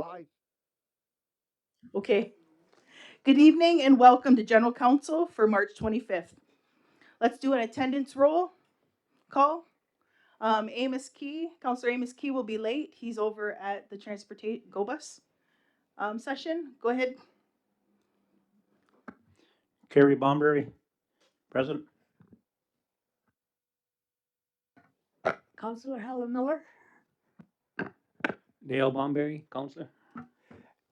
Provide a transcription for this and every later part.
Live. Okay. Good evening and welcome to General Council for March 25th. Let's do an attendance roll call. Councillor Amos Key will be late. He's over at the Transportation Go Bus session. Go ahead. Kerry Bomberry, present. Councillor Helen Miller. Dale Bomberry, Councillor.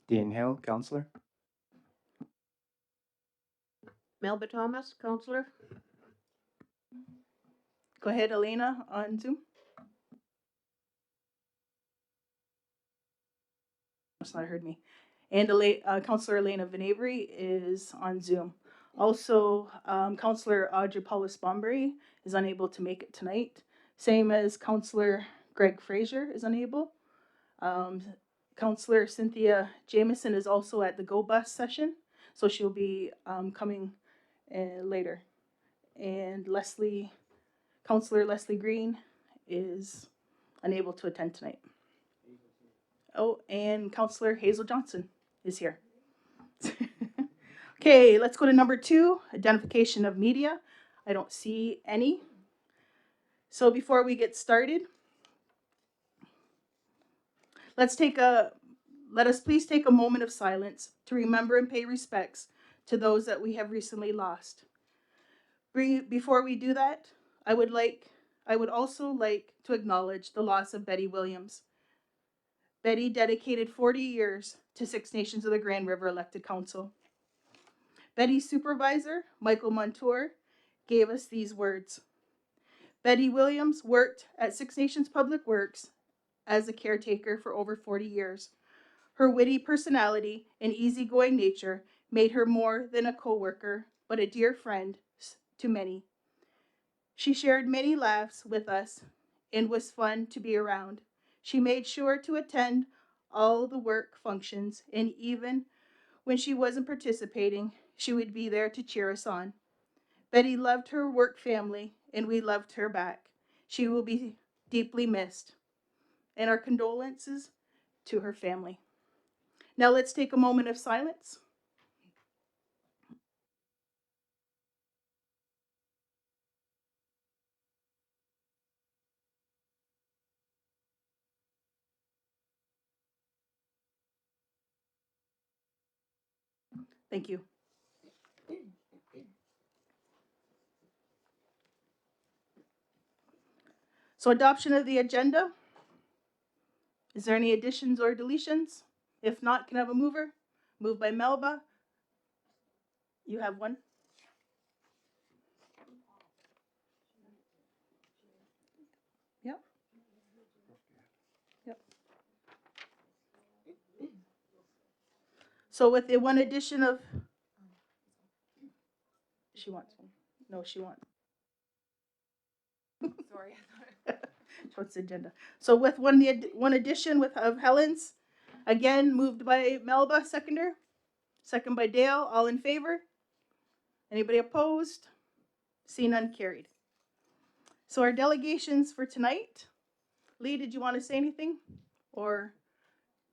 Dean Hill, Councillor. Melba Thomas, Councillor. Go ahead, Elena on Zoom. That's not heard me. And Councillor Elena Venavery is on Zoom. Also, Councillor Audrey Paulus Bomberry is unable to make it tonight. Same as Councillor Greg Fraser is unable. Councillor Cynthia Jameson is also at the Go Bus session, so she'll be coming later. And Councillor Leslie Green is unable to attend tonight. Oh, and Councillor Hazel Johnson is here. Okay, let's go to number 2, identification of media. I don't see any. So before we get started, let us please take a moment of silence to remember and pay respects to those that we have recently lost. Before we do that, I would also like to acknowledge the loss of Betty Williams. Betty dedicated 40 years to Six Nations of the Grand River Elected Council. Betty's supervisor, Michael Montour, gave us these words. Betty Williams worked at Six Nations Public Works as a caretaker for over 40 years. Her witty personality and easygoing nature made her more than a co-worker, but a dear friend to many. She shared many laughs with us and was fun to be around. She made sure to attend all the work functions, and even when she wasn't participating, she would be there to cheer us on. Betty loved her work family, and we loved her back. She will be deeply missed, and our condolences to her family. Now let's take a moment of silence. Thank you. So adoption of the agenda. Is there any additions or deletions? If not, can I have a mover? Moved by Melba. You have one. Yep. Yep. So with the one addition of, she wants one. No, she wants. Sorry. What's the agenda? So with one addition of Helen's, again moved by Melba, second by Dale. All in favor? Anybody opposed? See none, carried. So our delegations for tonight. Lee, did you want to say anything, or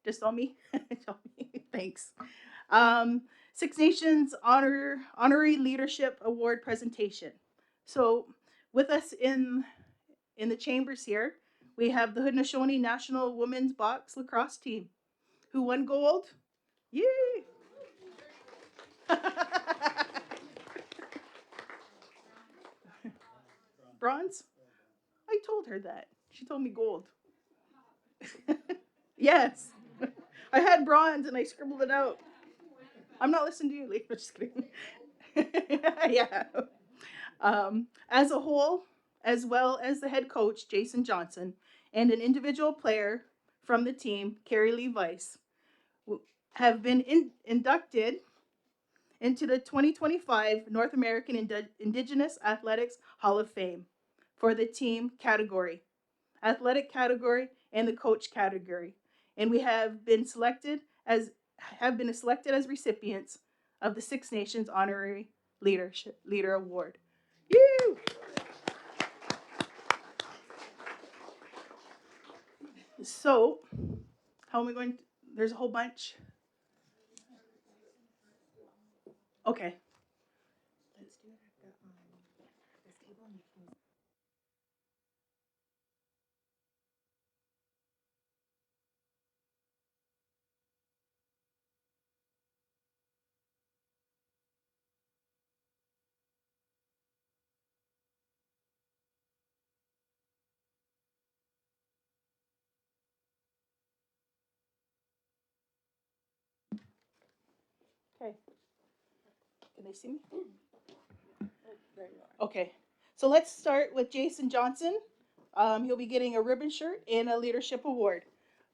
just on me? Tell me. Thanks. Six Nations Honorary Leadership Award presentation. So with us in the chambers here, we have the Haudenosaunee National Women's Box Lacrosse team, who won gold. Yay! Bronze? I told her that. She told me gold. Yes. I had bronze and I scribbled it out. I'm not listening to you, Lee. I'm just kidding. Yeah. As a whole, as well as the head coach, Jason Johnson, and an individual player from the team, Carrie Lee Weiss, have been inducted into the 2025 North American Indigenous Athletics Hall of Fame for the team category, athletic category, and the coach category. And we have been selected as recipients of the Six Nations Honorary Leader Award. Woo! So, how am I going to, There's a whole bunch. Okay. Let's do it at this table. Okay. Can they see me? There you are. Okay. So let's start with Jason Johnson. He'll be getting a ribbon shirt and a leadership award.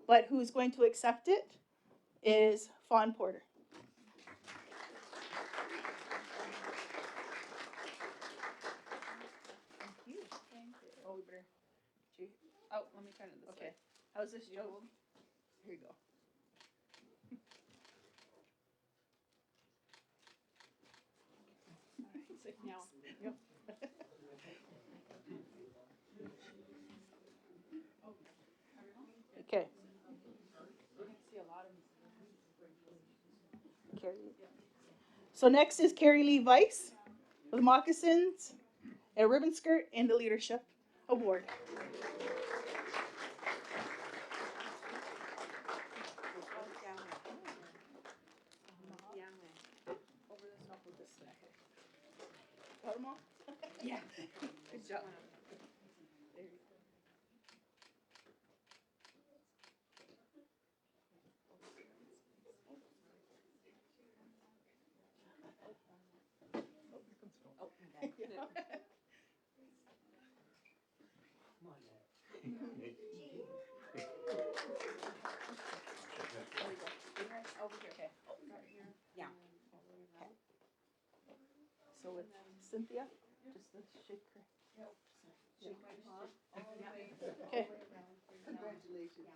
But who's going to accept it is Fawn Porter. Thank you. Oh, we better. Oh, let me turn it this way. How's this, Joe? Here you go. Now. Yep. Okay. Carrie. So next is Carrie Lee Weiss with moccasins, a ribbon skirt, and the leadership award. Got 'em all? Yeah. Good job. There you go. Over here. Okay. Yeah. Okay. So with Cynthia, just let's shake her. Shake my paw. Okay. Congratulations.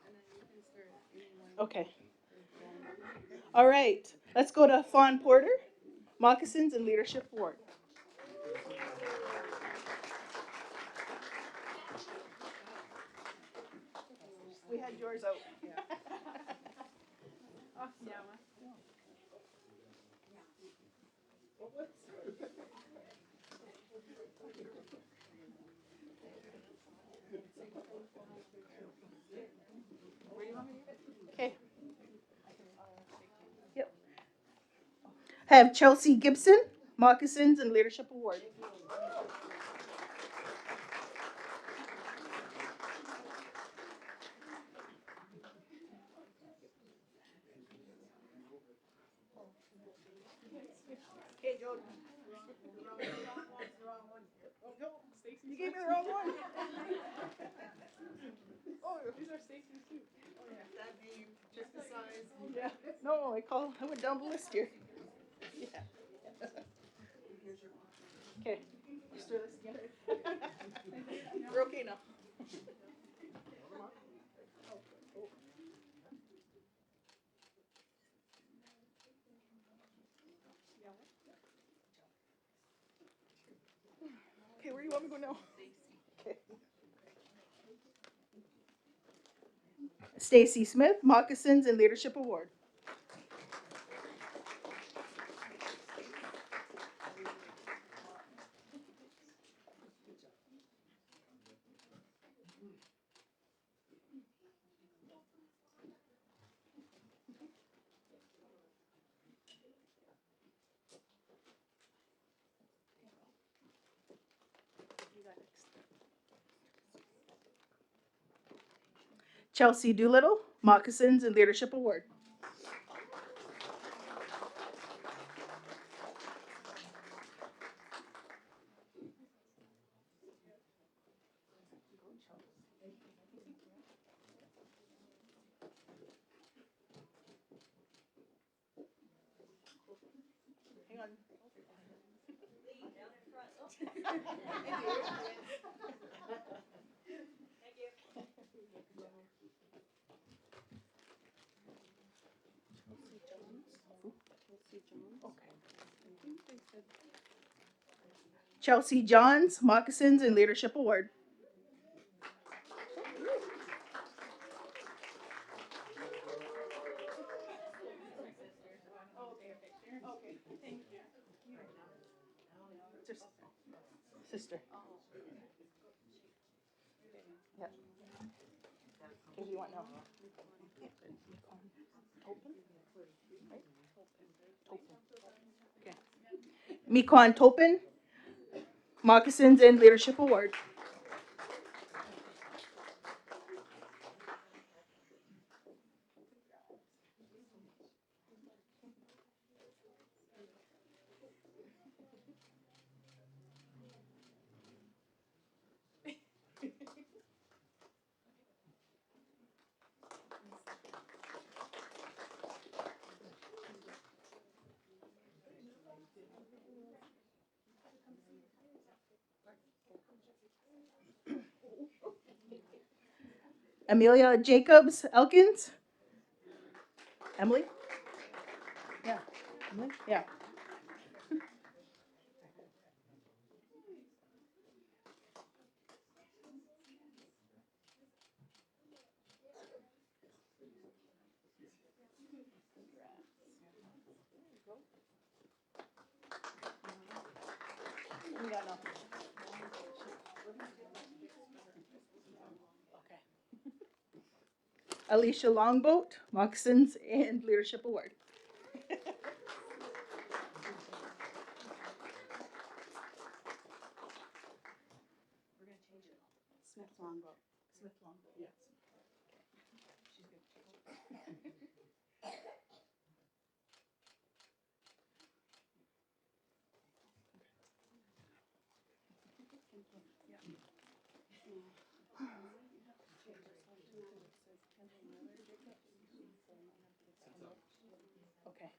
Okay. All right. Let's go to Fawn Porter, Moccasins and Leadership Award. We had yours out. Okay. Yep. Have Chelsea Gibson, Moccasins and Leadership Award. Okay, Joe. You gave me the wrong one. Oh, these are Stacy's too. Oh yeah. That name, just the size. Yeah. No, I went down the list here. Yeah. Okay. Let's do this together. We're okay now. Okay, where do you want me to go now? Okay. Stacy Smith, Moccasins and Leadership Award. Chelsea Doolittle, Moccasins and Leadership Award. Hang on. Chelsea Johns, Moccasins and Leadership Award. Sister. Yeah. Who do you want now? Topin? Right? Topin. Okay. Mikon Topin, Moccasins and Leadership Award. Amelia Jacobs Elkins. Emily? Yeah. Emily? Yeah. We got nothing. Okay. Alicia Longboat, Moccasins and Leadership Award. We're gonna change it. Smith Longboat. Smith Longboat. Yes. She's good. Okay.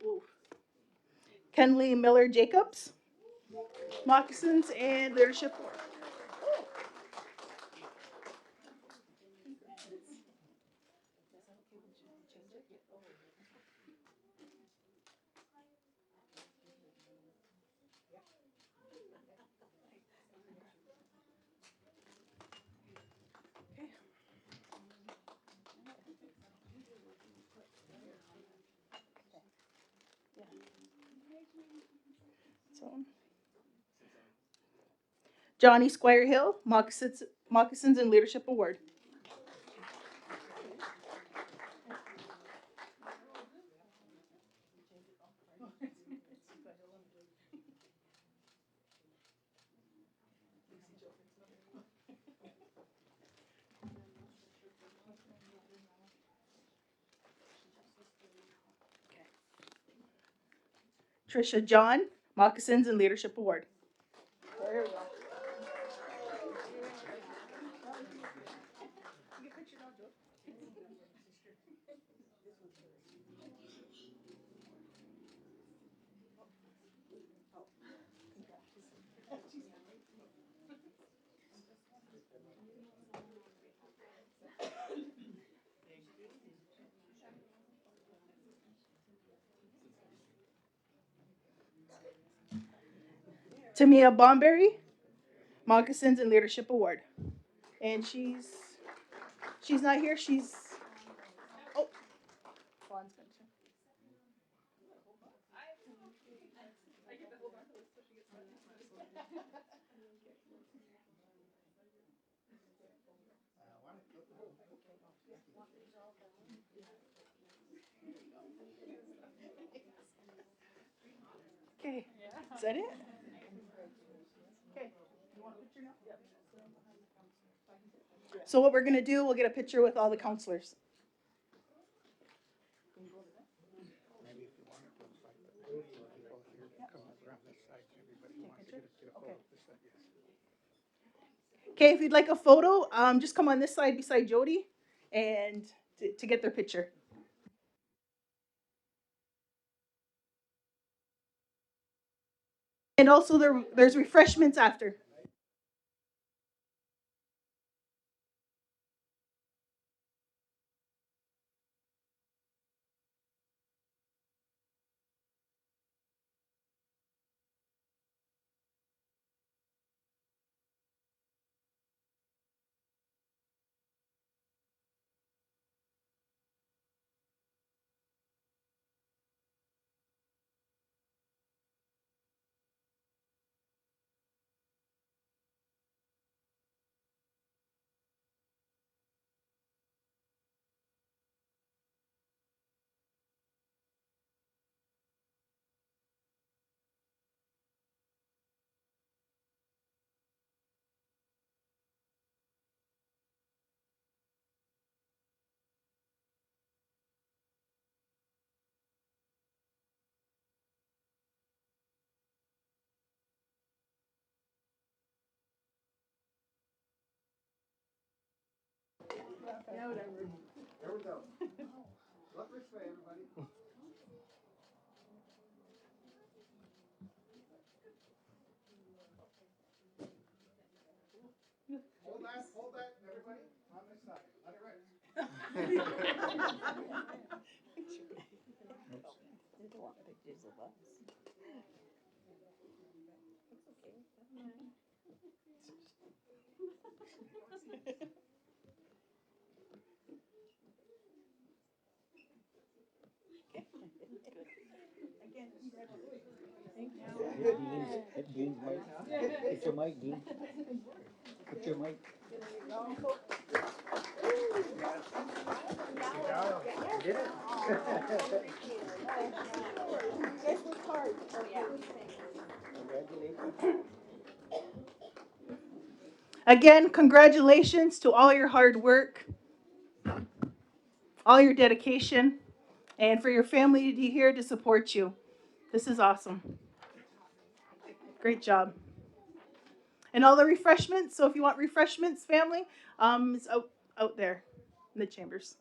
Ooh. Kenley Miller Jacobs, Moccasins and Leadership Award. So, Johnny Squire Hill, Moccasins and Leadership Award. Trisha John, Moccasins and Leadership Award. There we go. Tamia Bomberry, Moccasins and Leadership Award. And she's not here. She's oh, Fawn's going to. Okay, is that it? Okay. You want a picture now? Yep. So what we're gonna do, we'll get a picture with all the counselors. Okay, if you'd like a photo, just come on this side beside Jody, and to get their picture. And also there's refreshments after. There we go. Look this way, everybody. Hold that, everybody. On this side. On it right. Hit Dean's mic. Hit your mic, Dean. Hit your mic. You did it. Congratulations. Again, congratulations to all your hard work, all your dedication, and for your family to be here to support you. This is awesome. Great job. And all the refreshments. So if you want refreshments, family, it's out there in the chambers.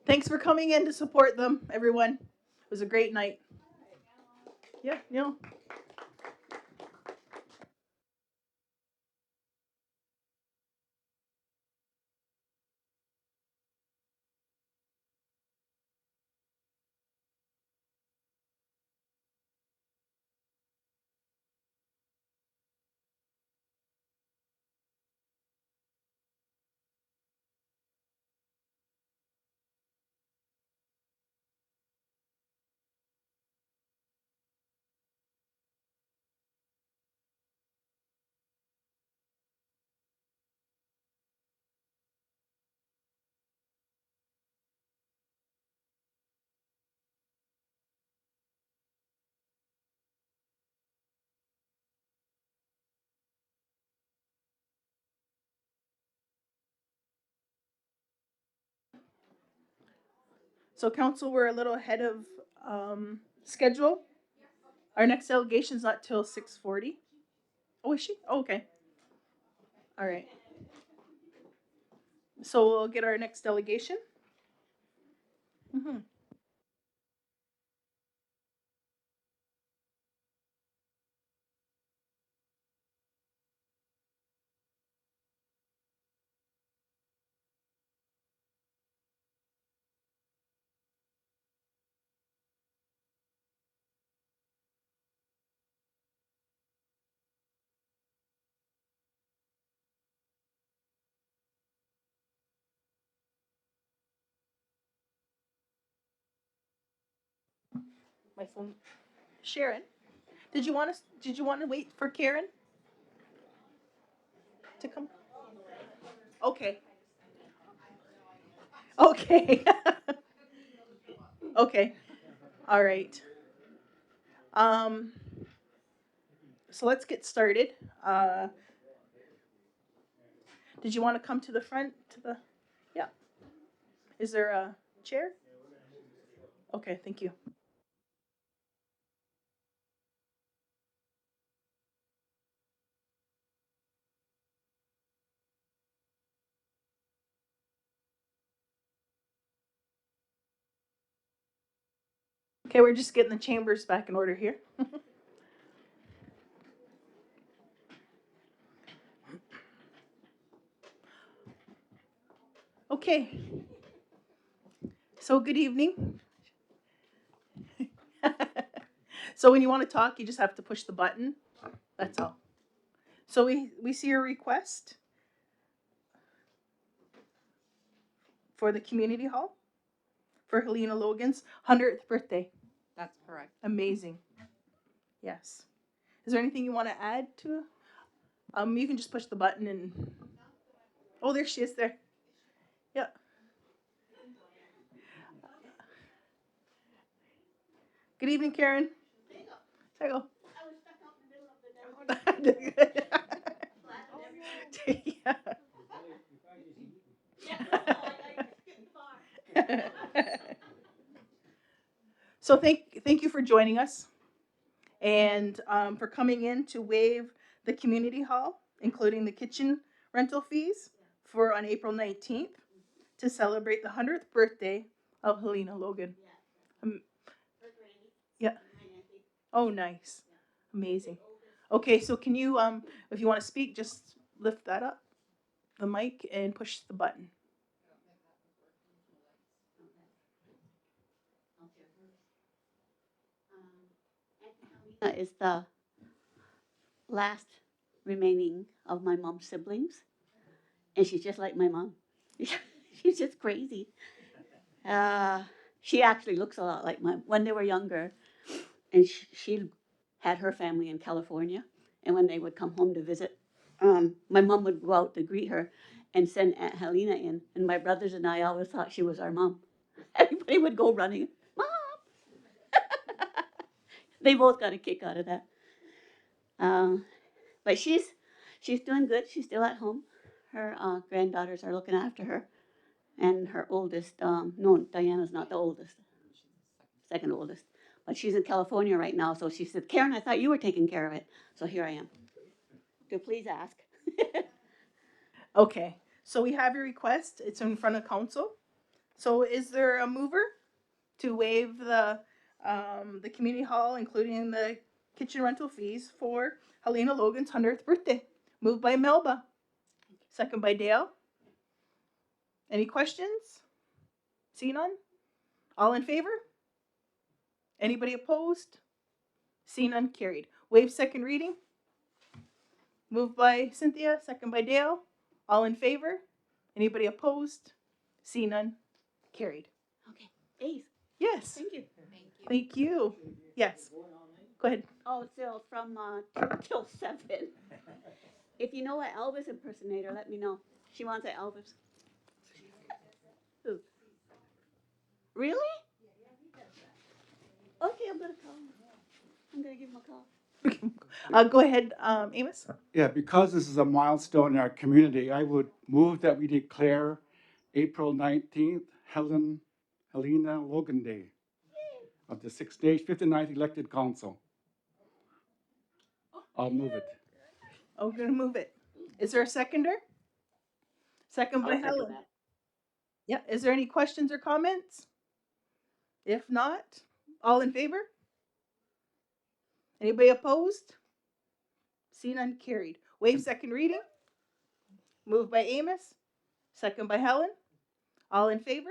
Thanks for coming in to support them, everyone. It was a great night. Yeah, So, council, we're a little ahead of schedule. Our next delegation's not till 6:40. Oh, is she? Oh, okay. All right. So we'll get our next delegation. My phone. Sharon, did you want us? Did you want to wait for Karen to come? Okay. Okay. Okay. All right. Um. So let's get started. Did you want to come to the front? To the. Yeah. Is there a chair? Okay. Thank you. Okay, we're just getting the chambers back in order here. Okay. So good evening. So when you want to talk, you just have to push the button. That's all. So we see your request for the community hall for Helena Logan's 100th birthday. That's correct. Amazing. Yes. Is there anything you want to add to? You can just push the button and. Oh, there she is. There. Yeah. Good evening, Karen. There you go. I was stuck out in the middle of the yeah. So thank you for joining us and for coming in to waive the community hall, including the kitchen rental fees for on April 19th to celebrate the 100th birthday of Helena Logan. Um, yeah. Oh, nice. Amazing. Okay, so can you, if you want to speak, just lift that up, the mic, and push the button. Is the last remaining of my mom's siblings, and she's just like my mom. She's just crazy. Uh, she actually looks a lot like my when they were younger, and she had her family in California, and when they would come home to visit, my mom would go out to greet her and send Aunt Helena in, and my brothers and I always thought she was our mom. Everybody would go running, Mom! They both got a kick out of that. But she's doing good. She's still at home. Her granddaughters are looking after her, and her oldest, no, Diana's not the oldest, second oldest, but she's in California right now. So she said, Karen, I thought you were taking care of it. So here I am. So please ask. Okay, so we have your request. It's in front of council. So is there a mover to waive the community hall, including the kitchen rental fees for Helena Logan's 100th birthday? Moved by Melba. Second by Dale. Any questions? See none? All in favor? Anybody opposed? See none, carried. Waive second reading. Moved by Cynthia, second by Dale. All in favor? Anybody opposed? See none, carried. Okay. Ace. Yes. Thank you. Thank you. Yes. Go ahead. Oh, so from 2 till 7. If you know an Elvis impersonator, let me know. She wants an Elvis. Who? Really? Okay, I'm gonna call him. I'm gonna give him a call. Go ahead, Amos. Yeah, because this is a milestone in our community, I would move that we declare April 19th Helena Logan Day of the 59th elected council. I'll move it. Oh, we're gonna move it. Is there a seconder? Second by I'll second Helen. that. Yeah. Is there any questions or comments? If not, all in favor? Anybody opposed? See none, carried. Waive second reading. Moved by Amos. Second by Helen. All in favor?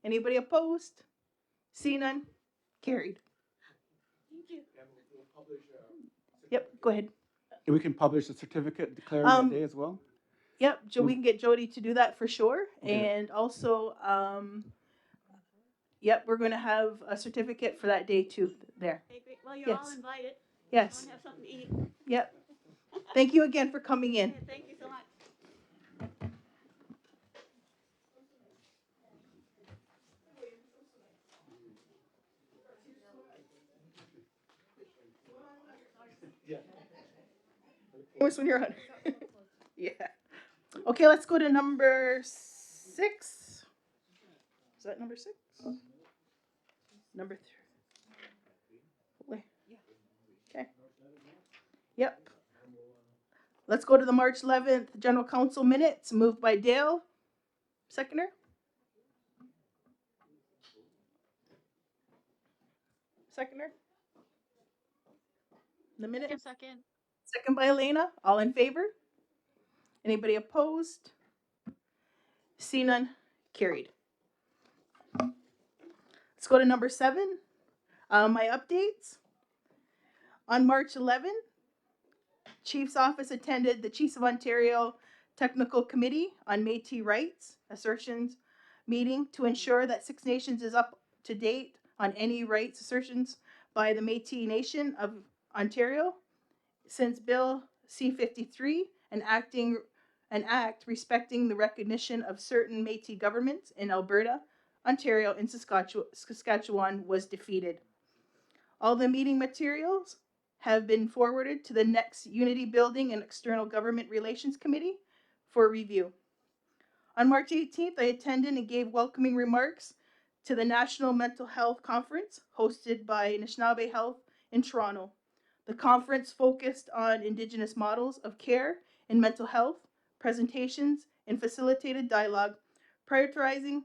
Anybody opposed? See none, carried. Thank you. Yep. Go ahead. And we can publish a certificate declaring that day as well? Yep, we can get Jody to do that for sure. Okay. And also, yep, we're going to have a certificate for that day too there. Okay, great. Well, you're all Yes. invited. Yes. Go and have something to eat. Yep. Thank you again for coming in. Yeah, thank you so much. When you're on. Yeah. Okay, let's go to number 6. Is that number 6? Number 3. Okay. Yep. Let's go to the March 11th General Council minutes, moved by Dale. Seconder? Seconder? The minutes? Second. Second by Elena. All in favor? Anybody opposed? See none, carried. Let's go to number 7. My updates. On March 11, Chief's office attended the Chiefs of Ontario Technical Committee on Métis Rights Assertions meeting to ensure that Six Nations is up to date on any rights assertions by the Métis Nation of Ontario since Bill C-53, an act respecting the recognition of certain Métis governments in Alberta, Ontario, and Saskatchewan was defeated. All the meeting materials have been forwarded to the next Unity Building and External Government Relations Committee for review. On March 18th, I attended and gave welcoming remarks to the National Mental Health Conference hosted by Anishinaabe Health in Toronto. The conference focused on Indigenous models of care in mental health, presentations, and facilitated dialogue, prioritizing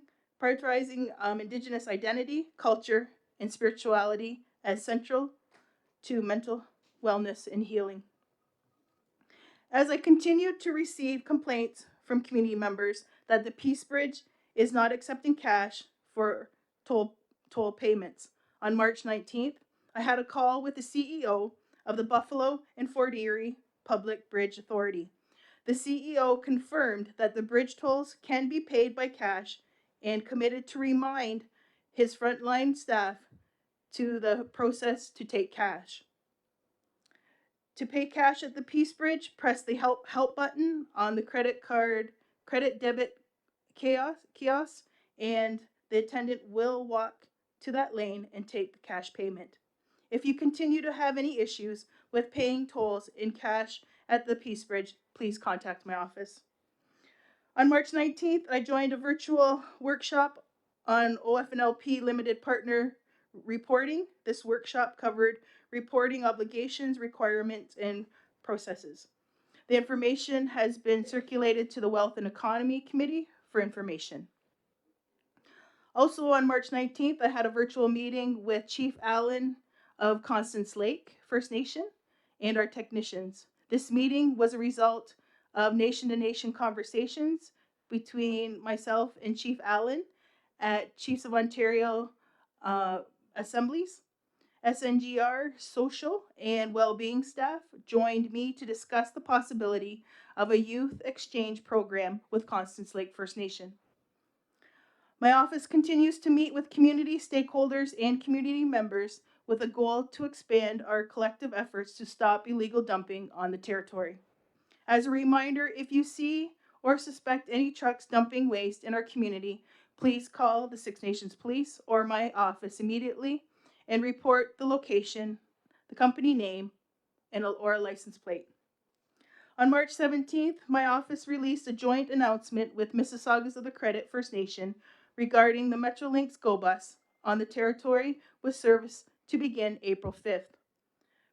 Indigenous identity, culture, and spirituality as central to mental wellness and healing. As I continued to receive complaints from community members that the Peace Bridge is not accepting cash for toll payments, on March 19th, I had a call with the CEO of the Buffalo and Fort Erie Public Bridge Authority. The CEO confirmed that the bridge tolls can be paid by cash and committed to remind his frontline staff to the process to take cash. To pay cash at the Peace Bridge, press the help button on the credit debit kiosk, and the attendant will walk to that lane and take the cash payment. If you continue to have any issues with paying tolls in cash at the Peace Bridge, please contact my office. On March 19th, I joined a virtual workshop on OFNLP limited partner reporting. This workshop covered reporting obligations, requirements, and processes. The information has been circulated to the Wealth and Economy Committee for information. Also on March 19th, I had a virtual meeting with Chief Allen of Constance Lake First Nation and our technicians. This meeting was a result of nation-to-nation conversations between myself and Chief Allen at Chiefs of Ontario assemblies. SNGR social and well-being staff joined me to discuss the possibility of a youth exchange program with Constance Lake First Nation. My office continues to meet with community stakeholders and community members with a goal to expand our collective efforts to stop illegal dumping on the territory. As a reminder, if you see or suspect any trucks dumping waste in our community, please call the Six Nations Police or my office immediately and report the location, the company name, or a license plate. On March 17th, my office released a joint announcement with Mississaugas of the Credit First Nation regarding the Metrolinx Go Bus on the territory with service to begin April 5th.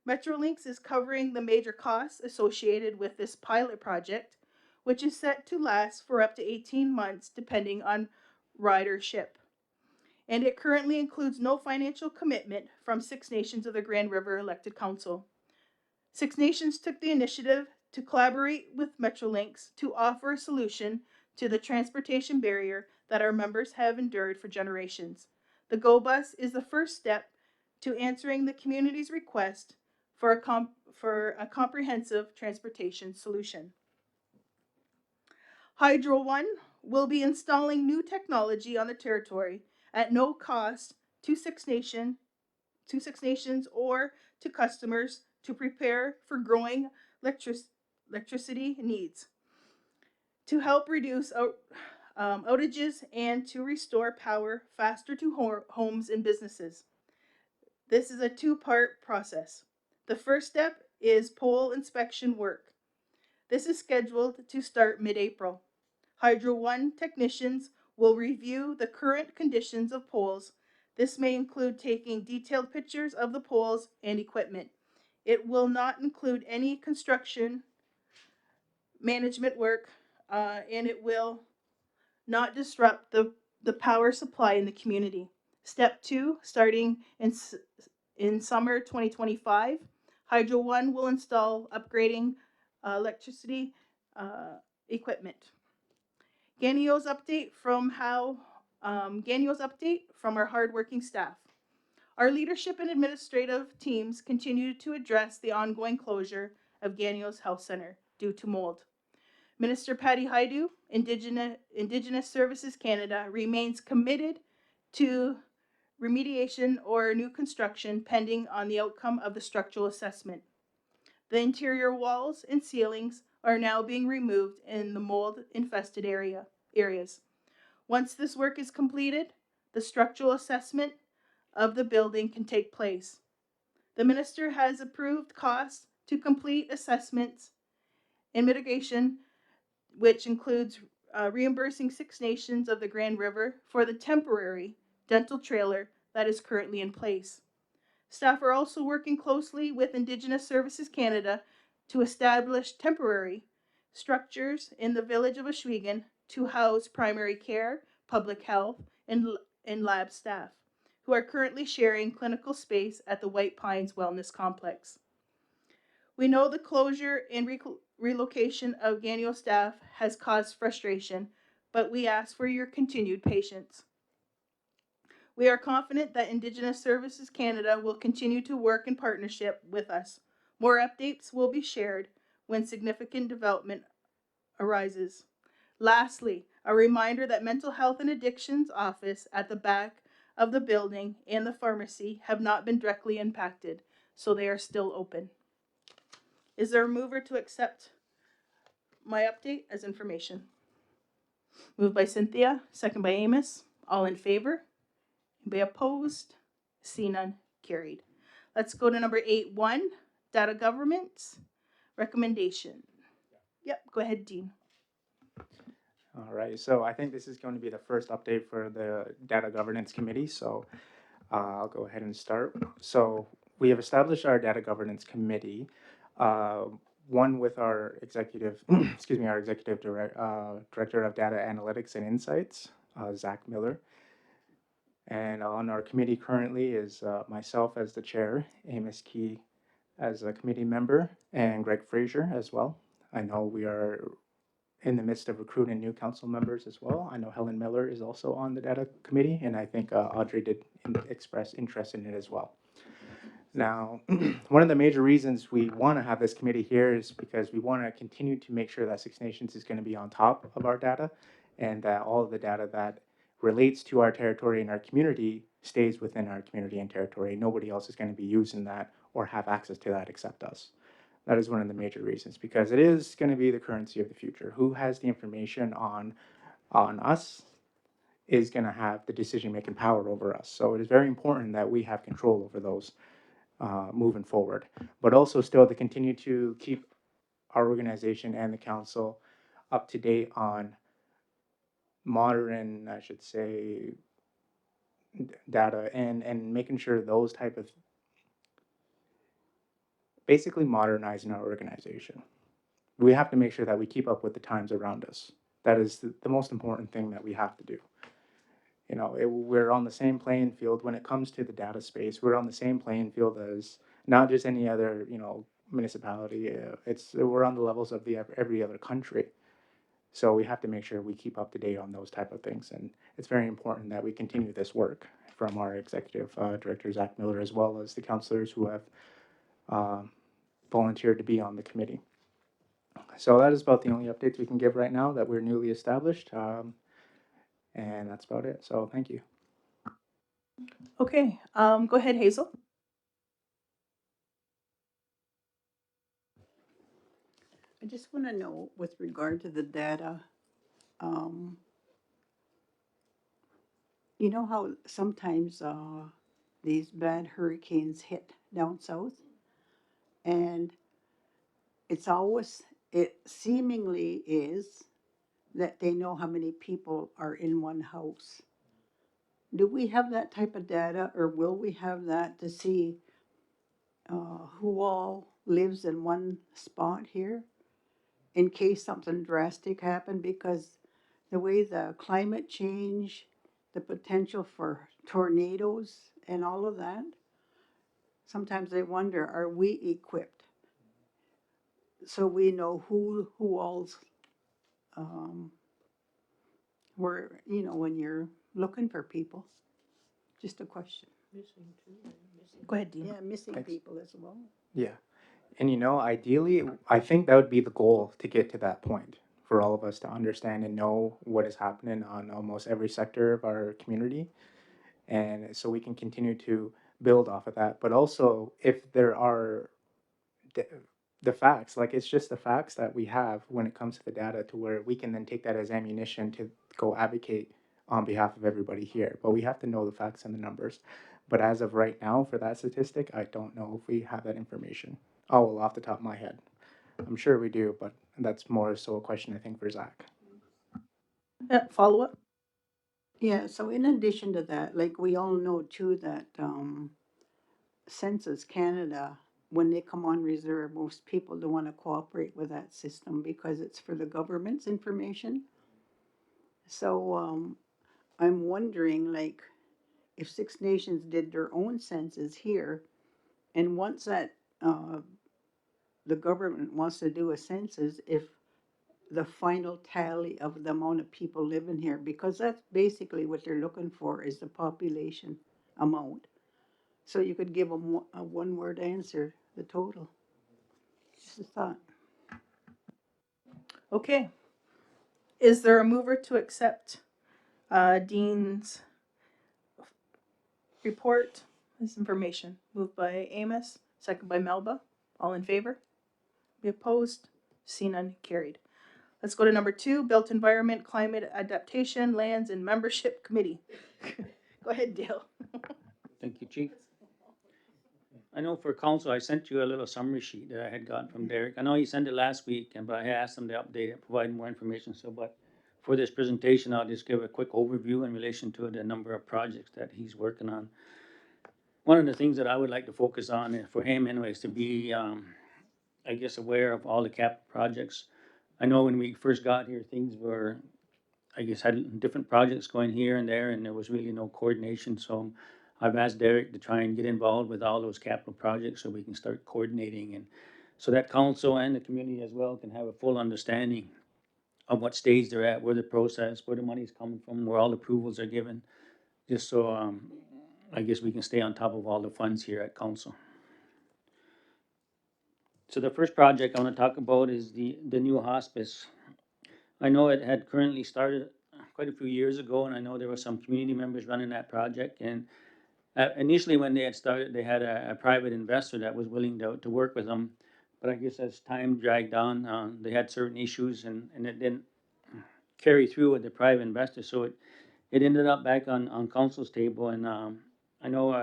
Metrolinx is covering the major costs associated with this pilot project, which is set to last for up to 18 months depending on ridership. And it currently includes no financial commitment from Six Nations of the Grand River elected council. Six Nations took the initiative to collaborate with Metrolinx to offer a solution to the transportation barrier that our members have endured for generations. The Go Bus is the first step to answering the community's request for a comprehensive transportation solution. Hydro One will be installing new technology on the territory at no cost to Six Nations or to customers to prepare for growing electricity needs, to help reduce outages and to restore power faster to homes and businesses. This is a two-part process. The first step is pole inspection work. This is scheduled to start mid-April. Hydro One technicians will review the current conditions of poles. This may include taking detailed pictures of the poles and equipment. It will not include any construction management work, and it will not disrupt the power supply in the community. Step 2, starting in summer 2025, Hydro One will install upgrading electricity equipment. Ganio's update from our hardworking staff. Our leadership and administrative teams continue to address the ongoing closure of Ganio's Health Center due to mold. Minister Patty Haidu, Indigenous Services Canada, remains committed to remediation or new construction pending on the outcome of the structural assessment. The interior walls and ceilings are now being removed in the mold-infested areas. Once this work is completed, the structural assessment of the building can take place. The minister has approved costs to complete assessments and mitigation, which includes reimbursing Six Nations of the Grand River for the temporary dental trailer that is currently in place. Staff are also working closely with Indigenous Services Canada to establish temporary structures in the village of Oswego to house primary care, public health, and lab staff, who are currently sharing clinical space at the White Pines Wellness Complex. We know the closure and relocation of Gagnon staff has caused frustration, but we ask for your continued patience. We are confident that Indigenous Services Canada will continue to work in partnership with us. More updates will be shared when significant development arises. Lastly, a reminder that Mental Health and Addictions Office at the back of the building and the pharmacy have not been directly impacted, so they are still open. Is there a mover to accept my update as information? Moved by Cynthia, second by Amos. All in favor? Anybody opposed? See none, carried. Let's go to number 8.1, data governance recommendation. Yep, go ahead, Dean. All right, so I think this is going to be the first update for the Data Governance Committee, so I'll go ahead and start. So we have established our Data Governance Committee, one with our executive, excuse me, our executive director of Data Analytics and Insights, Zach Miller. And on our committee currently is myself as the chair, Amos Key as a committee member, and Greg Frazier as well. I know we are in the midst of recruiting new council members as well. I know Helen Miller is also on the data committee, and I think Audrey did express interest in it as well. Now, one of the major reasons we want to have this committee here is because we want to continue to make sure that Six Nations is going to be on top of our data, and that all of the data that relates to our territory and our community stays within our community and territory. Nobody else is going to be using that or have access to that except us. That is one of the major reasons, because it is going to be the currency of the future. Who has the information on us is going to have the decision-making power over us. So it is very important that we have control over those moving forward, but also still to continue to keep our organization and the council up to date on modern, I should say, data and making sure those type of, basically modernizing our organization. We have to make sure that we keep up with the times around us. That is the most important thing that we have to do. You know, we're on the same playing field when it comes to the data space. We're on the same playing field as not just any other, municipality. We're on the levels of every other country. So we have to make sure we keep up to date on those type of things. And it's very important that we continue this work from our executive director, Zach Miller, as well as the councilors who have volunteered to be on the committee. So that is about the only updates we can give right now that we're newly established. And that's about it. So thank you. Okay, go ahead, Hazel. I just want to know with regard to the data, you know how sometimes these bad hurricanes hit down south? And it seemingly is that they know how many people are in one house. Do we have that type of data, or will we have that to see who all lives in one spot here in case something drastic happened? Because the way the climate change, the potential for tornadoes and all of that, sometimes I wonder, are we equipped? So we know who all's, where, when you're looking for people. Just a question. Go ahead, Dean. Yeah, missing Thanks. people as well. Yeah. And ideally, I think that would be the goal to get to that point for all of us to understand and know what is happening on almost every sector of our community. And so we can continue to build off of that. But also, if there are the facts, like it's just the facts that we have when it comes to the data, to where we can then take that as ammunition to go advocate on behalf of everybody here. But we have to know the facts and the numbers. But as of right now, for that statistic, I don't know if we have that information. Oh, well, off the top of my head. I'm sure we do, but that's more so a question, I think, for Zach. Follow up? Yeah, so in addition to that, like we all know too that Census Canada, when they come on reserve, most people don't want to cooperate with that system because it's for the government's information. So I'm wondering, like, if Six Nations did their own census here, and once that the government wants to do a census, if the final tally of the amount of people living here, because that's basically what they're looking for is the population amount. So you could give them a one-word answer, the total. Just a thought. Okay. Is there a mover to accept Dean's report, this information? Moved by Amos, second by Melba. All in favor? Be opposed? See none, carried. Let's go to number 2, Built Environment, Climate Adaptation, Lands and Membership Committee. Go ahead, Dale. Thank you, Chief. I know for council, I sent you a little summary sheet that I had gotten from Derek. I know he sent it last week, but I asked him to update it, provide more information. So, but for this presentation, I'll just give a quick overview in relation to the number of projects that he's working on. One of the things that I would like to focus on, for him anyways, to be, I guess, aware of all the capital projects. I know when we first got here, things were, I guess, had different projects going here and there, and there was really no coordination. So I've asked Derek to try and get involved with all those capital projects so we can start coordinating, and so that council and the community as well can have a full understanding of what stage they're at, where the process, where the money's coming from, where all approvals are given, just so I guess we can stay on top of all the funds here at council. So the first project I want to talk about is the new hospice. I know it had currently started quite a few years ago, and I know there were some community members running that project. And initially, when they had started, they had a private investor that was willing to work with them. But I guess as time dragged on, they had certain issues, and it didn't carry through with the private investor. So it ended up back on council's table. And I know,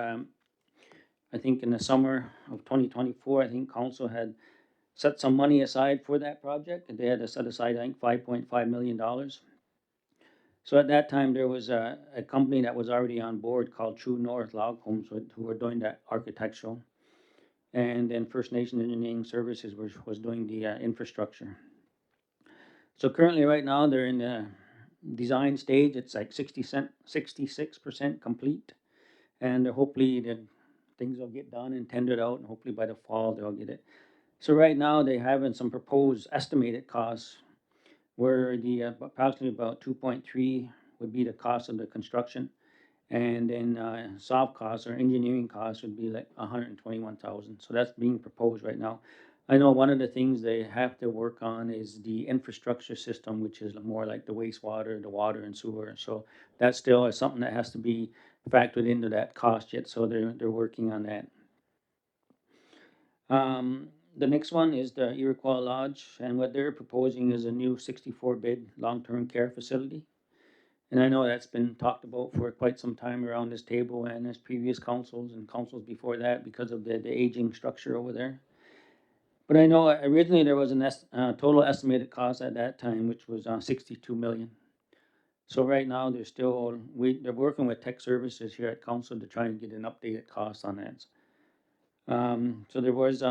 I think in the summer of 2024, I think council had set some money aside for that project, and they had to set aside, I think, $5.5 million. So at that time, there was a company that was already on board called True North Log Homes, who were doing that architectural. And then First Nation Engineering Services was doing the infrastructure. So currently, right now, they're in the design stage. It's like 66% complete. And hopefully, things will get done and tendered out, and hopefully by the fall, they'll get it. So right now, they having some proposed estimated costs where the approximately about 2.3 would be the cost of the construction, and then soft costs or engineering costs would be like 121,000. So that's being proposed right now. I know one of the things they have to work on is the infrastructure system, which is more like the wastewater, the water and sewer. So that still is something that has to be factored into that cost yet. So they're working on that. The next one is the Iroquois Lodge, and what they're proposing is a new 64-bed long-term care facility. And I know that's been talked about for quite some time around this table and as previous councils and councils before that because of the aging structure over there. But I know originally there was total estimated cost at that time, which was 62 million. So right now they're working with tech services here at council to try and get an updated cost on that. So there was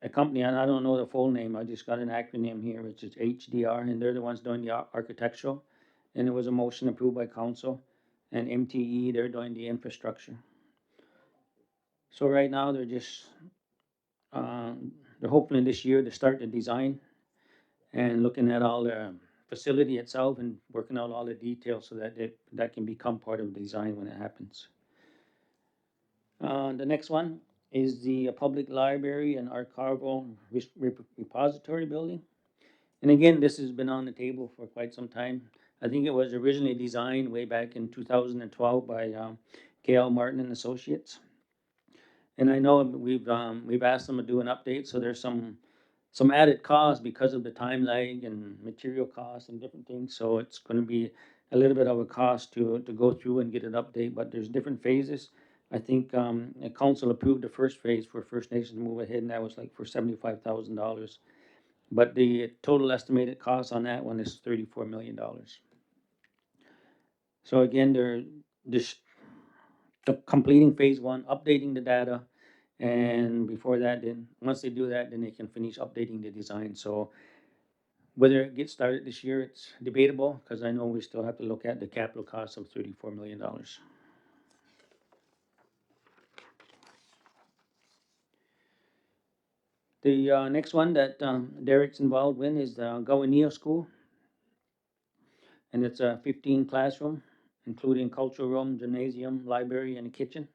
a company, and I don't know the full name, I just got an acronym here, which is HDR, and they're the ones doing the architectural. And it was a motion approved by council, and MTE, they're doing the infrastructure. So right now, they're hoping this year to start the design and looking at all the facility itself and working out all the details so that that can become part of the design when it happens. The next one is the public library and archival repository building. And again, this has been on the table for quite some time. I think it was originally designed way back in 2012 by K.L. Martin and Associates. And I know we've asked them to do an update, so there's some added costs because of the time lag and material costs and different things. So it's going to be a little bit of a cost to go through and get an update, but there's different phases. I think, the council approved the first phase for First Nations to move ahead, and that was like for $75,000. But the total estimated cost on that one is $34 million. So again, they're just completing phase one, updating the data, and before that, then once they do that, then they can finish updating the design. So whether it gets started this year, it's debatable, because I know we still have to look at the capital cost of $34 million. The next one that Derek's involved in is the Gowaneo School, and it's a 15 classroom, including cultural room, gymnasium, library, and a kitchen.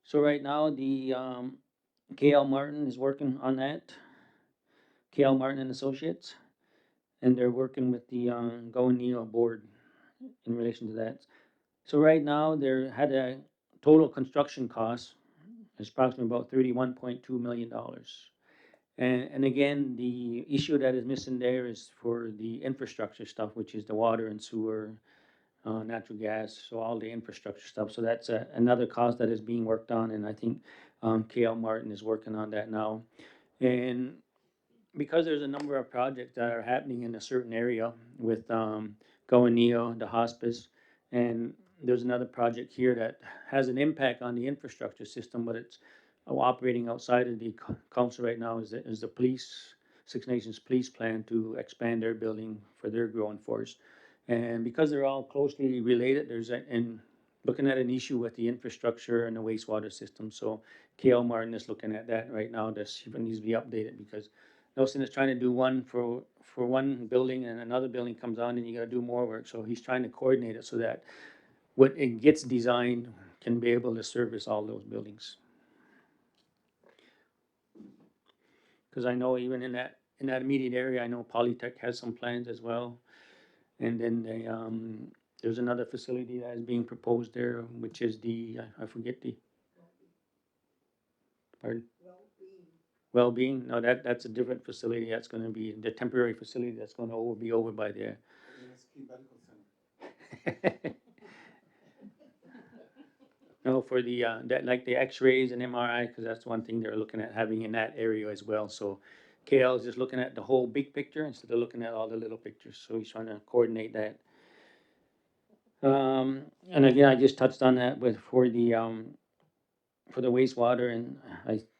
So right now, the KL Martin is working on that, KL Martin and Associates, and they're working with the Gowaneo board in relation to that. So right now, there had a total construction cost is approximately about $31.2 million. And again, the issue that is missing there is for the infrastructure stuff, which is the water and sewer, natural gas, so all the infrastructure stuff. So that's another cost that is being worked on, and I think KL Martin is working on that now. And because there's a number of projects that are happening in a certain area with Gowaneo, the hospice, and there's another project here that has an impact on the infrastructure system, but it's operating outside of the council right now is the police, Six Nations police plan to expand their building for their growing force. And because they're all closely related, and looking at an issue with the infrastructure and the wastewater system. So KL Martin is looking at that right now. This needs to be updated because Nelson is trying to do one for one building and another building comes on and you gotta do more work. So he's trying to coordinate it so that when it gets designed can be able to service all those buildings. Cause I know even in that immediate area, I know Polytech has some plans as well. And then there's another facility that is being proposed there, which is I forget pardon? Well-being, no, that's a different facility, that's gonna be the temporary facility that's gonna be over by the. No, for the, that, like the X-rays and MRI, because that's one thing they're looking at having in that area as well, so KL is just looking at the whole big picture instead of looking at all the little pictures, so he's trying to coordinate that. And again, I just touched on that for the wastewater, and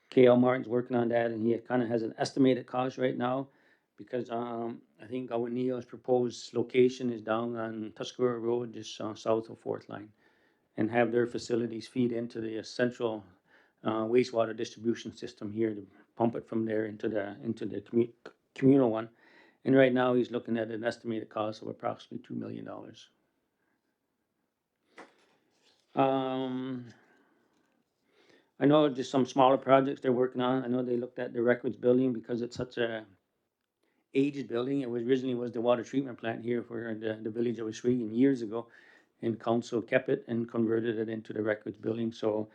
KL Martin's working on that, and he kind of has an estimated cost right now, because I think Gowaneo's proposed location is down on Tuscarora Road, just south of Fourth Line, and have their facilities feed into the central wastewater distribution system here to pump it from there into the communal one. And right now, he's looking at an estimated cost of approximately $2 million. Um, I know just some smaller projects they're working on. I know they looked at the records building because it's such a aged building. It was originally was the water treatment plant here for the village of Oswego years ago, and council kept it and converted it into the records building. So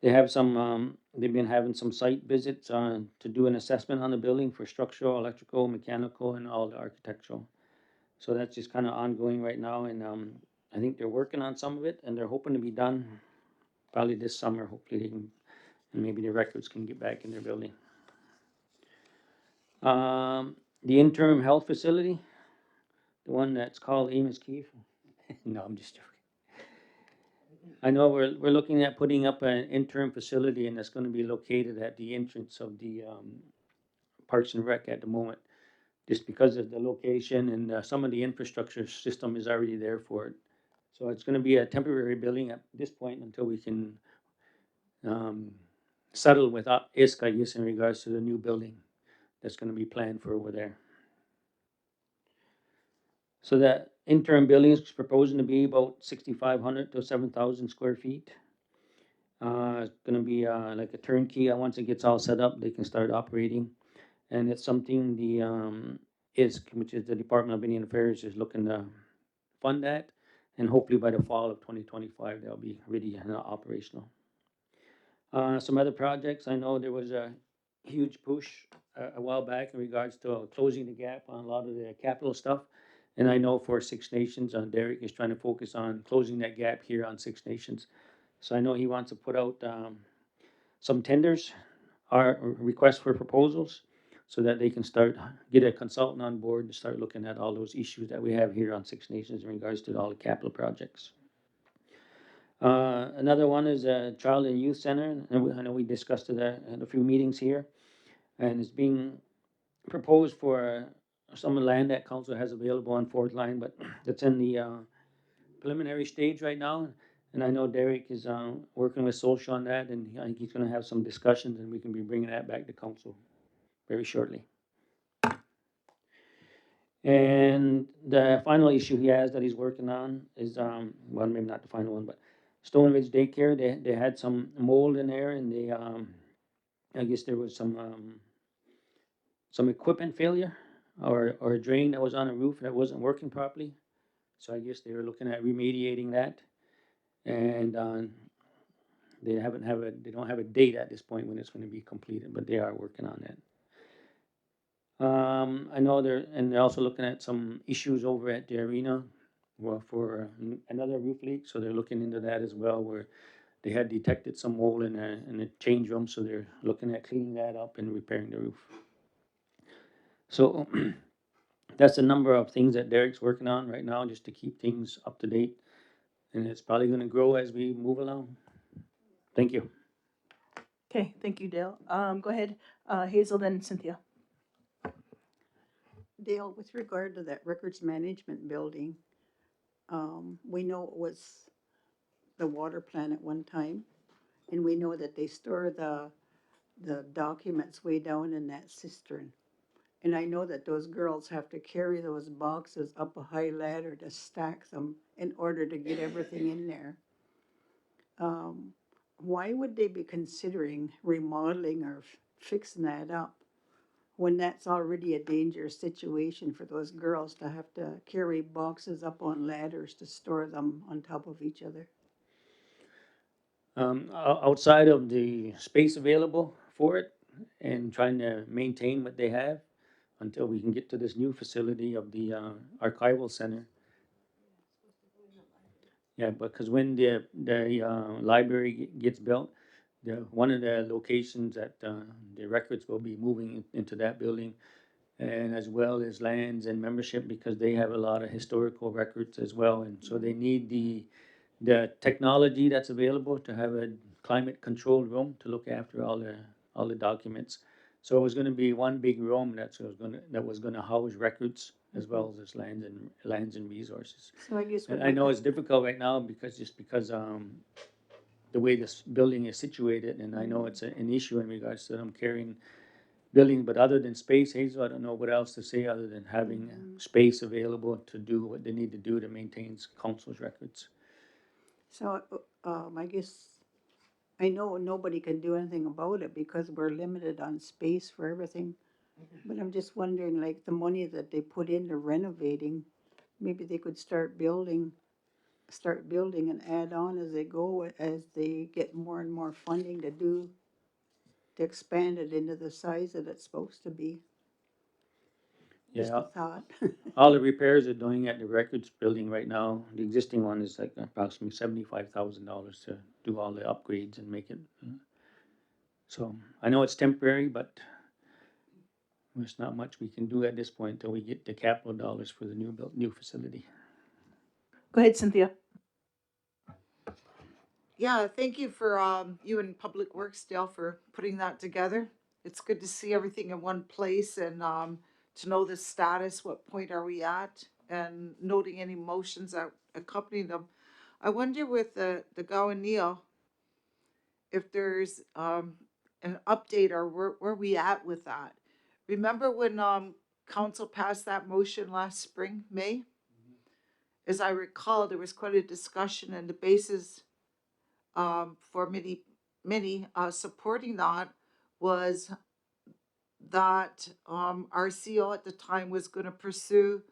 they have some. They've been having some site visits to do an assessment on the building for structural, electrical, mechanical, and all the architectural. So that's just kind of ongoing right now, and I think they're working on some of it, and they're hoping to be done probably this summer. Hopefully they can, and maybe the records can get back in their building. The interim health facility, the one that's called Amos Keefe. No, I'm just joking. I know we're looking at putting up an interim facility, and that's going to be located at the entrance of the Parks and Rec at the moment, just because of the location and some of the infrastructure system is already there for it. So it's going to be a temporary building at this point until we can um, settle with ISCA in regards to the new building that's going to be planned for over there. So that interim building is proposing to be about 6,500 to 7,000 square feet. It's gonna be like a turnkey. Once it gets all set up, they can start operating. And it's something the which is the Department of Indian Affairs, is looking to fund that. And hopefully by the fall of 2025, they'll be ready and operational. Some other projects, I know there was a huge push a while back in regards to closing the gap on a lot of the capital stuff. And I know for Six Nations, Derek is trying to focus on closing that gap here on Six Nations. So I know he wants to put out some tenders, or requests for proposals, so that they can start, get a consultant on board and start looking at all those issues that we have here on Six Nations in regards to all the capital projects. Another one is a Child and Youth Center, and I know we discussed it at a few meetings here, and it's being proposed for some land that council has available on Fourth Line, but it's in the preliminary stage right now. And I know Derek is working with social on that, and I think he's gonna have some discussions, and we can be bringing that back to council very shortly. And the final issue he has that he's working on is, well, maybe not the final one, but Stone Ridge Daycare, they had some mold in there, and they, I guess there was some equipment failure, or a drain that was on the roof that wasn't working properly. So I guess they were looking at remediating that, and they don't have a date at this point when it's going to be completed, but they are working on that. I know they're also looking at some issues over at the arena, well, for another roof leak, so they're looking into that as well, where they had detected some mold in the change room, so they're looking at cleaning that up and repairing the roof. So that's a number of things that Derek's working on right now, just to keep things up to date, and it's probably gonna grow as we move along. Thank you. Okay, thank you, Dale. Go ahead, Hazel, then Cynthia. Dale, with regard to that records management building, we know it was the water plant at one time, and we know that they store the documents way down in that cistern. And I know that those girls have to carry those boxes up a high ladder to stack them in order to get everything in there. Why would they be considering remodeling or fixing that up when that's already a dangerous situation for those girls to have to carry boxes up on ladders to store them on top of each other? Outside of the space available for it, and trying to maintain what they have until we can get to this new facility of the archival center. Yeah, because when the library gets built, one of the locations that the records will be moving into that building, and as well as lands and membership, because they have a lot of historical records as well, and so they need the technology that's available to have a climate controlled room to look after all the documents. So it was going to be one big room that was going to house records as well as lands and resources. So I guess what And I know it's difficult right now because the way this building is situated, and I know it's an issue in regards to them carrying building, but other than space, Hazel, I don't know what else to say other than having space available to do what they need to do to maintain council's records. So, I guess, I know nobody can do anything about it because we're limited on space for everything. But I'm just wondering, like, the money that they put into renovating, maybe they could start building and add on as they go, as they get more and more funding to expand it into the size that it's supposed to be. Just Yeah, a thought. all the repairs they're doing at the records building right now, the existing one is like approximately $75,000 to do all the upgrades and make it. So I know it's temporary, but there's not much we can do at this point until we get the capital dollars for the new facility. Go ahead, Cynthia. Yeah, thank you for you and Public Works, Dale, for putting that together. It's good to see everything in one place and to know the status, what point are we at, and noting any motions that accompany them. I wonder with the Gowaneo, if there's an update or where we at with that. Remember when council passed that motion last spring, May? As I recall, there was quite a discussion and the basis for many supporting that was that our CO at the time was going to pursue.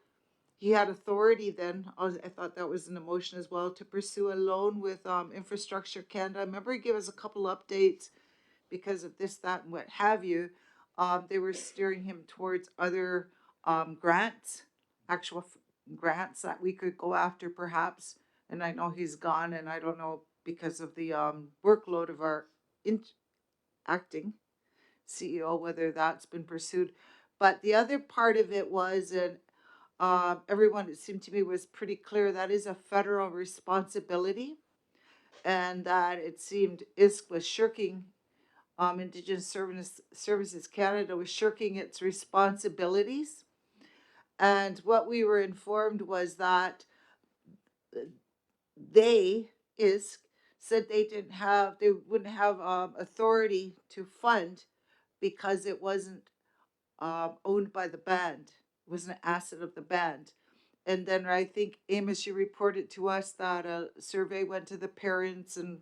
He had authority then. I thought that was an emotion as well to pursue a loan with Infrastructure Canada. I remember he gave us a couple updates because of this, that, and what have you. They were steering him towards other grants, actual grants that we could go after perhaps. And I know he's gone, and I don't know because of the workload of our acting CEO, whether that's been pursued. But the other part of it was, and everyone, it seemed to me, was pretty clear that is a federal responsibility, and that it seemed ISC was shirking, Indigenous Services Canada was shirking its responsibilities. And what we were informed was that they, ISC, said they wouldn't have authority to fund because it wasn't owned by the band. It was an asset of the band. And then I think, Amos, you reported to us that a survey went to the parents, and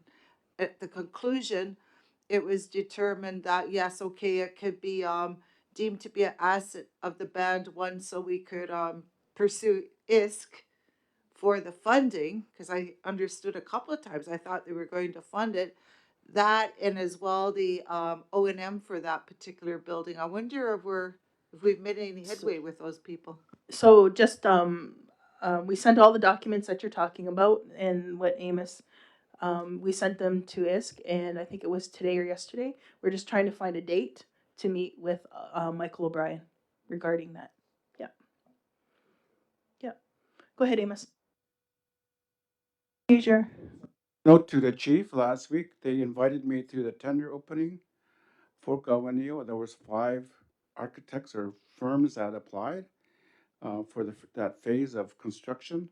at the conclusion, it was determined that yes, okay, it could be deemed to be an asset of the band one, so we could pursue ISC for the funding, because I understood a couple of times I thought they were going to fund it, that, and as well the O&M for that particular building. I wonder if we've made any headway with those people. So just, we sent all the documents that you're talking about and what Amos, we sent them to ISK, and I think it was today or yesterday. We're just trying to find a date to meet with, Michael O'Brien regarding that. Yeah. Yeah. Go ahead, Amos. Use your, Note to the chief, last week, they invited me to the tender opening for Gowanio. There was 5 architects or firms that applied for that phase of construction.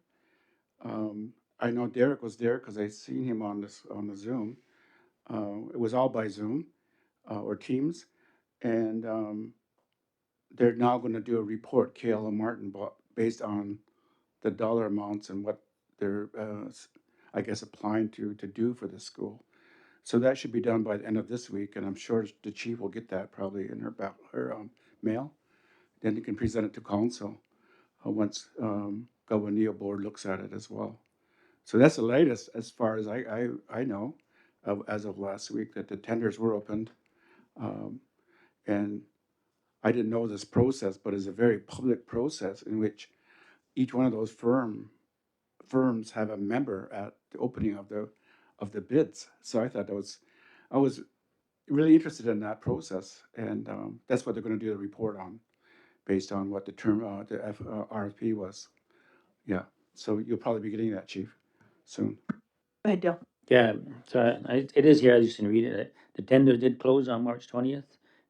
I know Derek was there because I seen him on the Zoom. It was all by Zoom or Teams, and they're now going to do a report, KL and Martin, based on the dollar amounts and what they're, I guess, applying to do for the school. So that should be done by the end of this week, and I'm sure the chief will get that probably in her mail. Then you can present it to council once Gowanio board looks at it as well. So that's the latest as far as I know, as of last week, that the tenders were opened. And I didn't know this process, but it's a very public process in which each one of those firms have a member at the opening of the bids. So I was really interested in that process, and that's what they're going to do the report on, based on what the term RFP was. Yeah, so you'll probably be getting that, Chief, soon. go ahead, Dale. Yeah, so it is here, I just didn't read it. The tender did close on March 20th,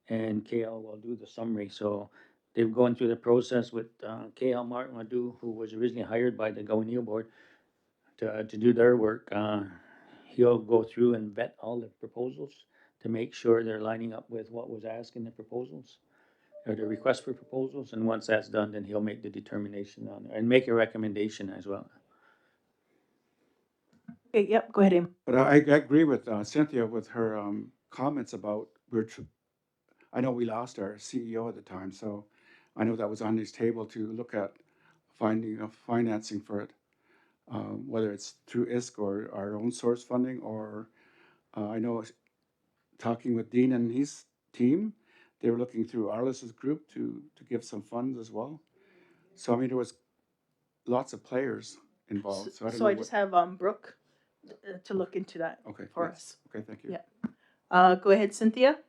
and KL will do the summary, so they're going through the process with KL Martin Ladue, who was originally hired by the Gowanio board to do their work. He'll go through and vet all the proposals to make sure they're lining up with what was asked in the proposals, or the request for proposals, and once that's done, then he'll make the determination on it, and make a recommendation as well. Okay, yep, go ahead, Amos. But I agree with Cynthia with her comments about I know we lost our CEO at the time, so I know that was on his table to look at finding financing for it, whether it's through ISC or our own source funding, or I know talking with Dean and his team, they were looking through Arliss's group to give some funds as well. So I mean, there was lots of players involved. So I don't So know I just have, Brooke, to look into that Okay, for yes. us. Okay, thank you. Yeah. Go ahead, Cynthia.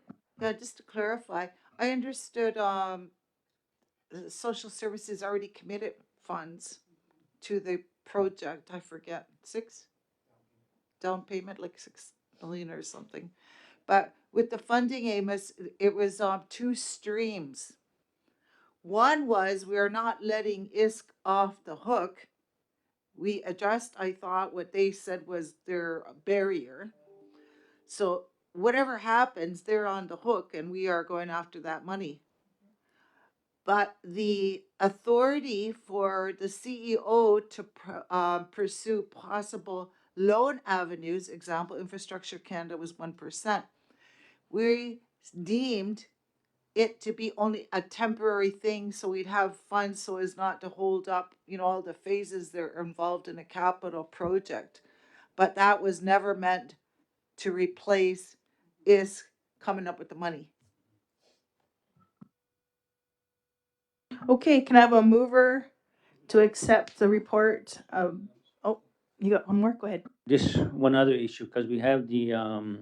Yeah, just to clarify, I understood the social services already committed funds to the project. I forget, 6 down payment, like 6 million or something. But with the funding, Amos, it was 2 streams. One was we are not letting ISC off the hook. We addressed, I thought, what they said was their barrier. So whatever happens, they're on the hook, and we are going after that money. But the authority for the CEO to pursue possible loan avenues, example, Infrastructure Canada was 1%. We deemed it to be only a temporary thing, so we'd have funds so as not to hold up, all the phases that are involved in a capital project. But that was never meant to replace ISC coming up with the money. Okay, can I have a mover to accept the report? Oh, you got one more? Go ahead. this one other issue, because we have the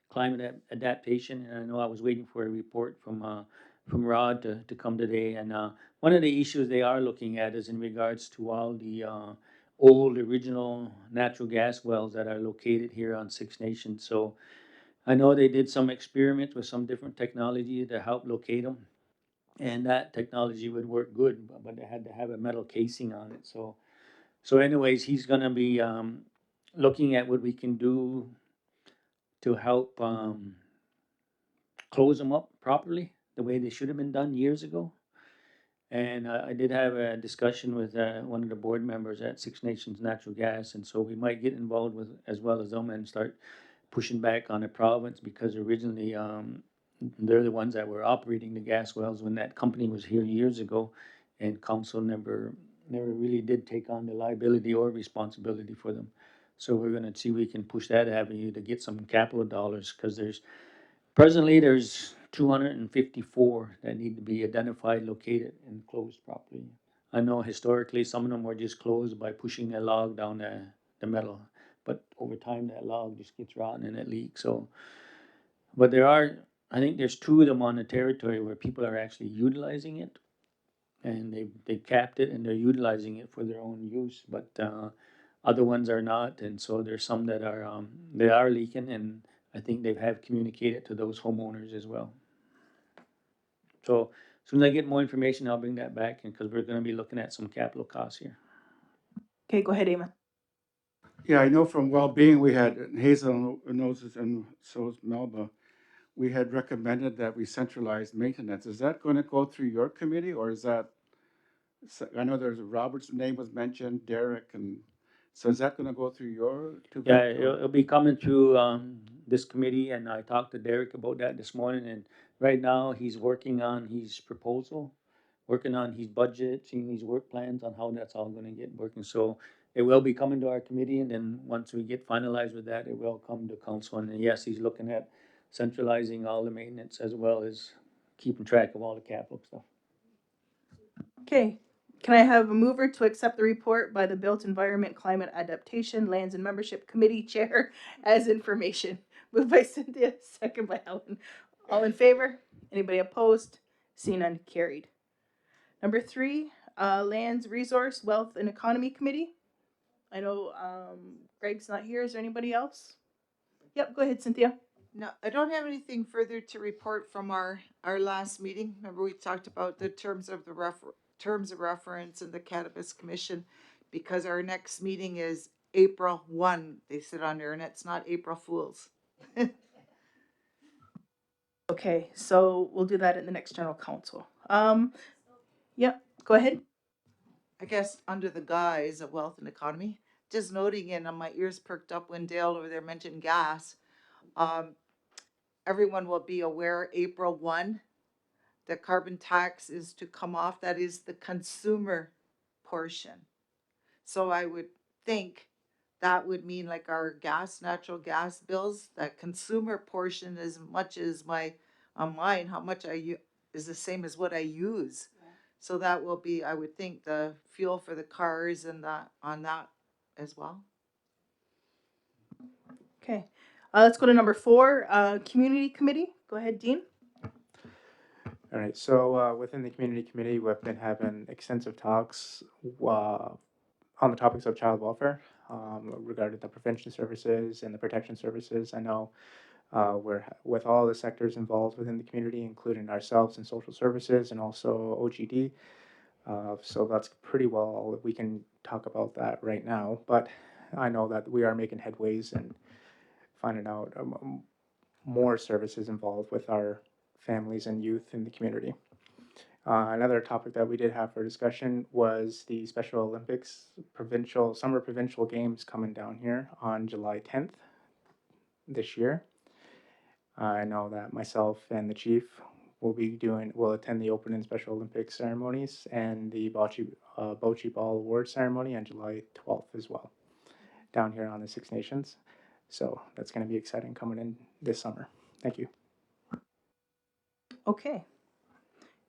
climate adaptation, and I know I was waiting for a report from Rod to come today, and one of the issues they are looking at is in regards to all the old original natural gas wells that are located here on Six Nations. So I know they did some experiments with some different technology to help locate them, and that technology would work good, but they had to have a metal casing on it. So anyways, he's gonna be looking at what we can do to help close them up properly, the way they should have been done years ago. And I did have a discussion with one of the board members at Six Nations Natural Gas, and so we might get involved with as well as them and start pushing back on the province, because originally they're the ones that were operating the gas wells when that company was here years ago, and council never really did take on the liability or responsibility for them. So we're gonna see if we can push that avenue to get some capital dollars, because there's 254 that need to be identified, located, and closed properly. I know historically some of them were just closed by pushing a log down the metal, but over time that log just gets rotten and it leaks. So, but I think there's two of them on the territory where people are actually utilizing it, and they capped it and they're utilizing it for their own use. But other ones are not, and so there's some that are they are leaking, and I think they have communicated to those homeowners as well. So as soon as I get more information, I'll bring that back, and because we're going to be looking at some capital costs here. Okay, go ahead, Eamon. Yeah, I know from well-being, we had, and Hazel knows this, and so is Melba, we had recommended that we centralize maintenance. Is that going to go through your committee, or is that, I know there's Robert's name was mentioned, Derek, and so is that going to go through your two? Yeah, it'll be coming through this committee, and I talked to Derek about that this morning, and right now he's working on his proposal, working on his budget, seeing his work plans on how that's all gonna get working. So it will be coming to our committee, and then once we get finalized with that, it will come to council. And then, yes, he's looking at centralizing all the maintenance as well as keeping track of all the capital stuff. Okay, can I have a mover to accept the report by the Built Environment Climate Adaptation Lands and Membership Committee Chair as information? Moved by Cynthia, second by Helen. All in favor? Anybody opposed? Seen and carried. Number 3, Lands, Resource, Wealth, and Economy Committee. I know Greg's not here. Is there anybody else? Yep, go ahead, Cynthia. No, I don't have anything further to report from our last meeting. Remember, we talked about the terms of reference and the Cannabis Commission, because our next meeting is April 1. They sit on there, and it's not April Fools. Okay, so we'll do that in the next general council. Yep, go ahead. I guess under the guise of wealth and economy, just noting, and my ears perked up when Dale over there mentioned gas. Everyone will be aware April 1, the carbon tax is to come off. That is the consumer portion. So I would think that would mean like our natural gas bills, that consumer portion, as much as my on mine, how much is the same as what I use. Yeah. So that will be, I would think, the fuel for the cars and that on that as well. Okay, let's go to number 4, Community Committee. Go ahead, Dean. All right, so within the community committee, we've been having extensive talks on the topics of child welfare regarding the prevention services and the protection services. I know we're with all the sectors involved within the community, including ourselves and social services and also OGD. So that's pretty well, we can talk about that right now, but I know that we are making headways and finding out more services involved with our families and youth in the community. Another topic that we did have for discussion was the Special Olympics summer provincial games coming down here on July 10th this year. I know that myself and the chief will attend the Open and Special Olympics ceremonies and the Bocce Ball Award ceremony on July 12th as well, down here on the Six Nations. So that's going to be exciting coming in this summer. Thank you. Okay.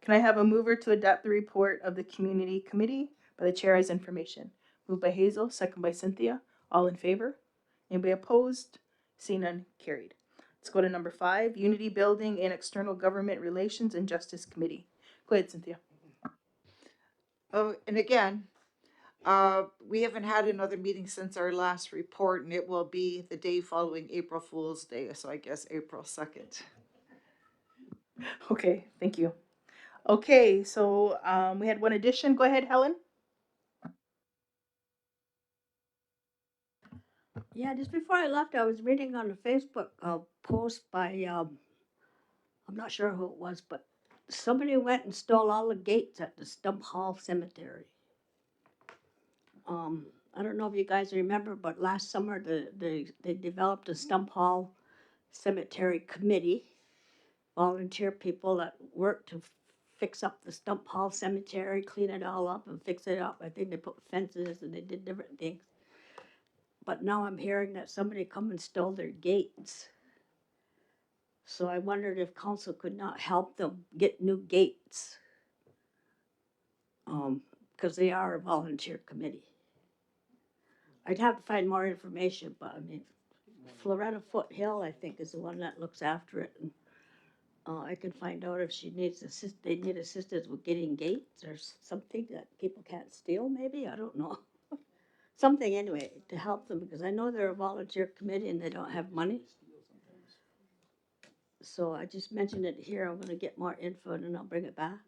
Can I have a mover to adopt the report of the Community Committee by the chair as information? Moved by Hazel, second by Cynthia. All in favor? Anybody opposed? See none, carried. Let's go to number 5, Unity Building and External Government Relations and Justice Committee. Go ahead, Cynthia. Oh, and again, we haven't had another meeting since our last report, and it will be the day following April Fool's Day, so I guess April 2nd. Okay, thank you. Okay, so we had one addition. Go ahead, Helen. Yeah, just before I left, I was reading on a Facebook post by, I'm not sure who it was, but somebody went and stole all the gates at the Stump Hall Cemetery. I don't know if you guys remember, but last summer they developed a Stump Hall Cemetery Committee, volunteer people that work to fix up the Stump Hall Cemetery, clean it all up and fix it up. I think they put fences and they did different things. But now I'm hearing that somebody come and stole their gates. So I wondered if council could not help them get new gates. Because they are a volunteer committee. I'd have to find more information, but I mean, Floretta Foothill, I think, is the one that looks after it. And I can find out if she needs they need assistance with getting gates or something that people can't steal, maybe, I don't know. Something anyway, to help them, because I know they're a volunteer committee and they don't have money. So I just mentioned it here, I'm gonna get more info and then I'll bring it back.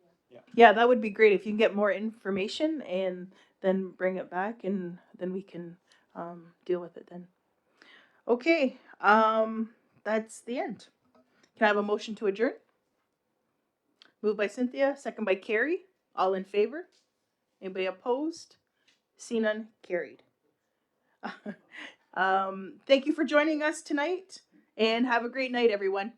Yeah, that would be great if you can get more information and then bring it back, and then we can deal with it then. Okay, that's the end. Can I have a motion to adjourn? Moved by Cynthia, second by Carrie. All in favor? Anybody opposed? See none, carried. Thank you for joining us tonight, and have a great night, everyone.